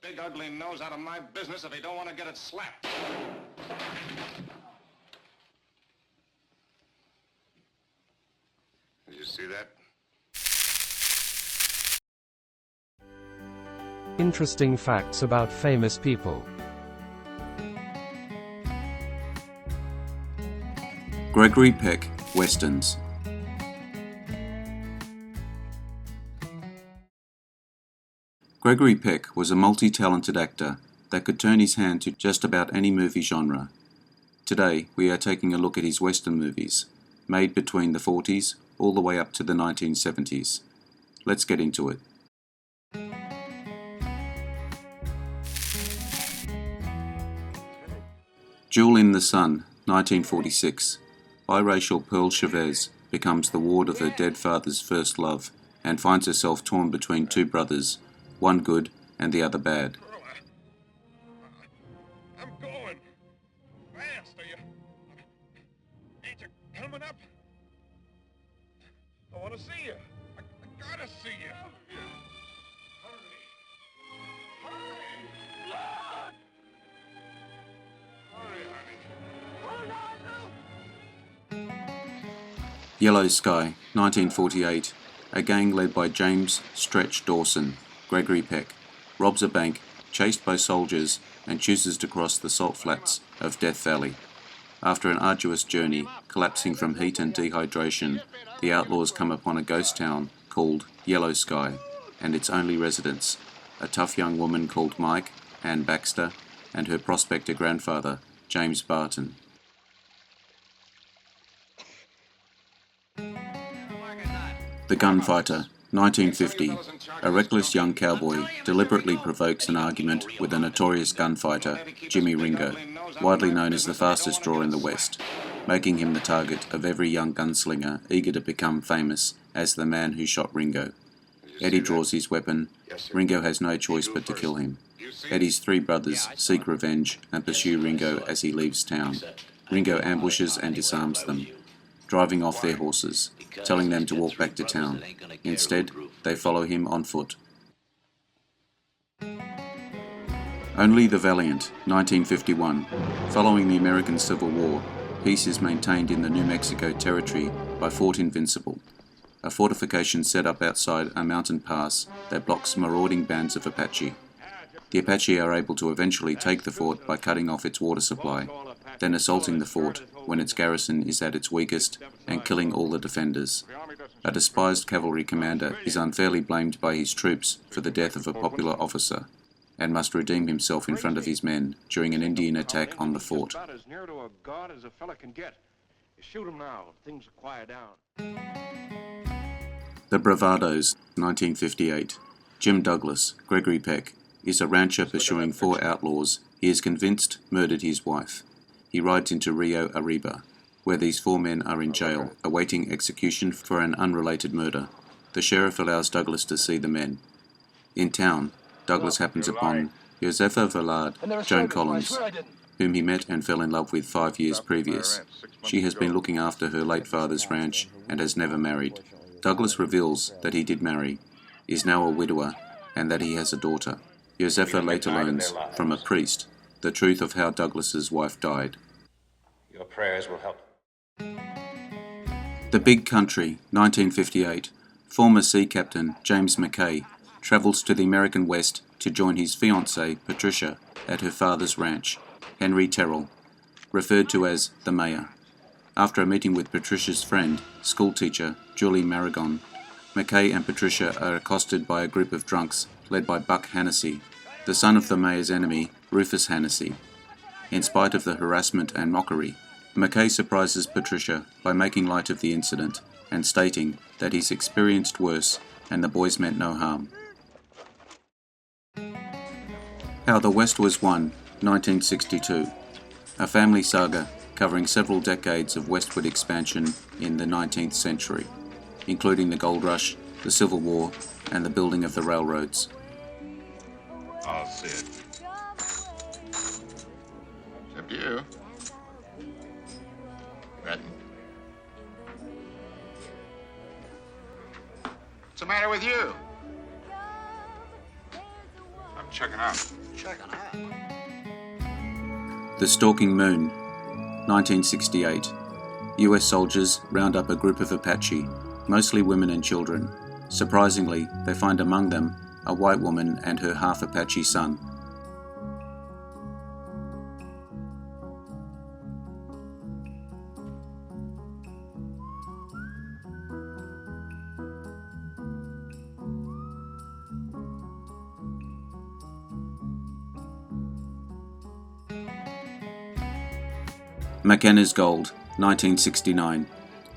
big ugly nose out of my business if he don't want to get it slapped. Did you see that? Interesting facts about famous people. Gregory Peck, Westerns. Gregory Peck was a multi-talented actor that could turn his hand to just about any movie genre. Today, we are taking a look at his Western movies, made between the 40s all the way up to the 1970s. Let's get into it. Jewel in the Sun, 1946. Biracial Pearl Chavez becomes the ward of her dead father's first love and finds herself torn between two brothers, one good and the other bad. I'm going. Fast, are you? Ain't you coming up? I want to see you. I gotta see you. Yellow Sky, 1948. A gang led by James "Stretch" Dawson, Gregory Peck, robs a bank, chased by soldiers, and chooses to cross the salt flats of Death Valley. After an arduous journey, collapsing from heat and dehydration, the outlaws come upon a ghost town called Yellow Sky, and its only residents, a tough young woman called Mike, Ann Baxter, and her prospector grandfather, James Barton. The Gunfighter, 1950. A reckless young cowboy deliberately provokes an argument with a notorious gunfighter, Jimmy Ringo, widely known as the fastest draw in the West, making him the target of every young gunslinger eager to become famous as the man who shot Ringo. Eddie draws his weapon. Ringo has no choice but to kill him. Eddie's three brothers seek revenge and pursue Ringo as he leaves town. Ringo ambushes and disarms them, driving off their horses, telling them to walk back to town. Instead, they follow him on foot. Only the Valiant, 1951. Following the American Civil War, peace is maintained in the New Mexico Territory by Fort Invincible, a fortification set up outside a mountain pass that blocks marauding bands of Apache. The Apache are able to eventually take the fort by cutting off its water supply, then assaulting the fort when its garrison is at its weakest and killing all the defenders. A despised cavalry commander is unfairly blamed by his troops for the death of a popular officer and must redeem himself in front of his men during an Indian attack on the fort. About as near to a god as a fella can get. You shoot him now, things will quiet down. The Bravados, 1958. Jim Douglas, Gregory Peck, is a rancher pursuing four outlaws he is convinced murdered his wife. He rides into Rio Arriba, where these four men are in jail, awaiting execution for an unrelated murder. The sheriff allows Douglas to see the men. In town, Douglas happens upon Josefa Villard, Joan Collins, whom he met and fell in love with 5 years previous. She has been looking after her late father's ranch and has never married. Douglas reveals that he did marry, is now a widower, and that he has a daughter. Josefa later learns from a priest the truth of how Douglas's wife died. Your prayers will help. The Big Country, 1958. Former sea captain James McKay travels to the American West to join his fiancée Patricia at her father's ranch, Henry Terrell, referred to as the Mayor. After a meeting with Patricia's friend, schoolteacher Julie Maragon, McKay and Patricia are accosted by a group of drunks led by Buck Hennessy, the son of the mayor's enemy, Rufus Hennessy. In spite of the harassment and mockery, McKay surprises Patricia by making light of the incident and stating that he's experienced worse and the boys meant no harm. How the West Was Won, 1962. A family saga covering several decades of westward expansion in the 19th century, including the Gold Rush, the Civil War, and the building of the railroads. I'll see it. Except you. Ready? What's the matter with you? I'm checking out. Checking out. The Stalking Moon, 1968. US soldiers round up a group of Apache, mostly women and children. Surprisingly, they find among them a white woman and her half-Apache son. McKenna's Gold, 1969.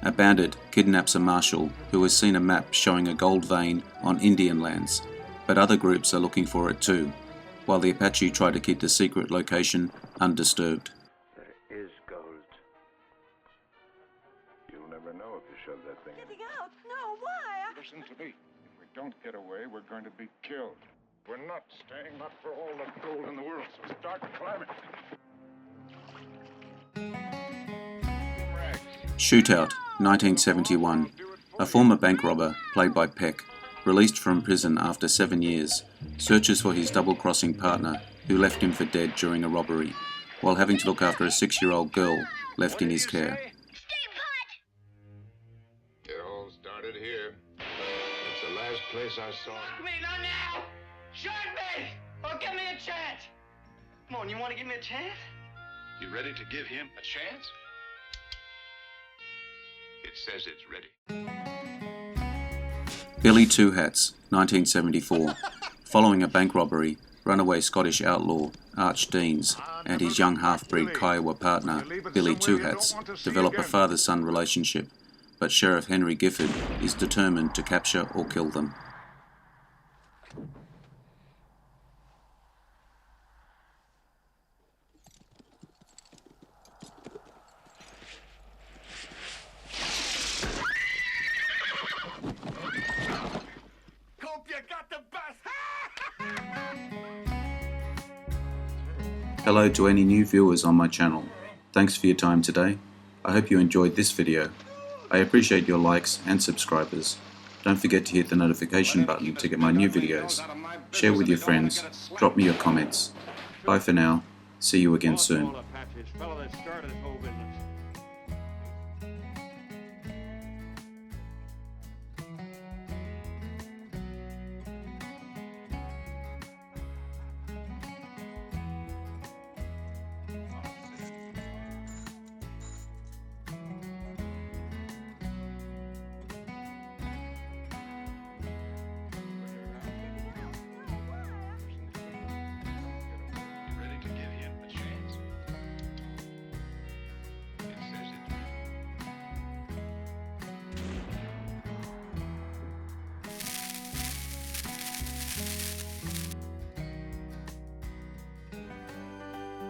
A bandit kidnaps a marshal who has seen a map showing a gold vein on Indian lands, but other groups are looking for it too, while the Apache try to keep the secret location undisturbed. There is gold. You'll never know if you shove that thing in. Getting out? No, why? Listen to me. If we don't get away, we're going to be killed. We're not staying, not for all the gold in the world, so start climbing. Shootout, 1971. A former bank robber, played by Peck, released from prison after 7 years, searches for his double-crossing partner who left him for dead during a robbery, while having to look after a 6-year-old girl left in his care. It all started here. It's the last place I saw. Shoot me, not now! Shoot me! Or give me a chance! Come on, you want to give me a chance? You ready to give him a chance? It says it's ready. Billy Two Hats, 1974. Following a bank robbery, runaway Scottish outlaw Arch Deans and his young half-breed Kiowa partner, Billy Two Hats, develop a father-son relationship, but Sheriff Henry Gifford is determined to capture or kill them. Hello to any new viewers on my channel. Thanks for your time today. I hope you enjoyed this video. I appreciate your likes and subscribers. Don't forget to hit the notification button to get my new videos. Share with your friends. Drop me your comments. Bye for now. See you again soon.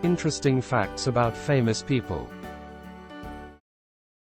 Interesting facts about famous people.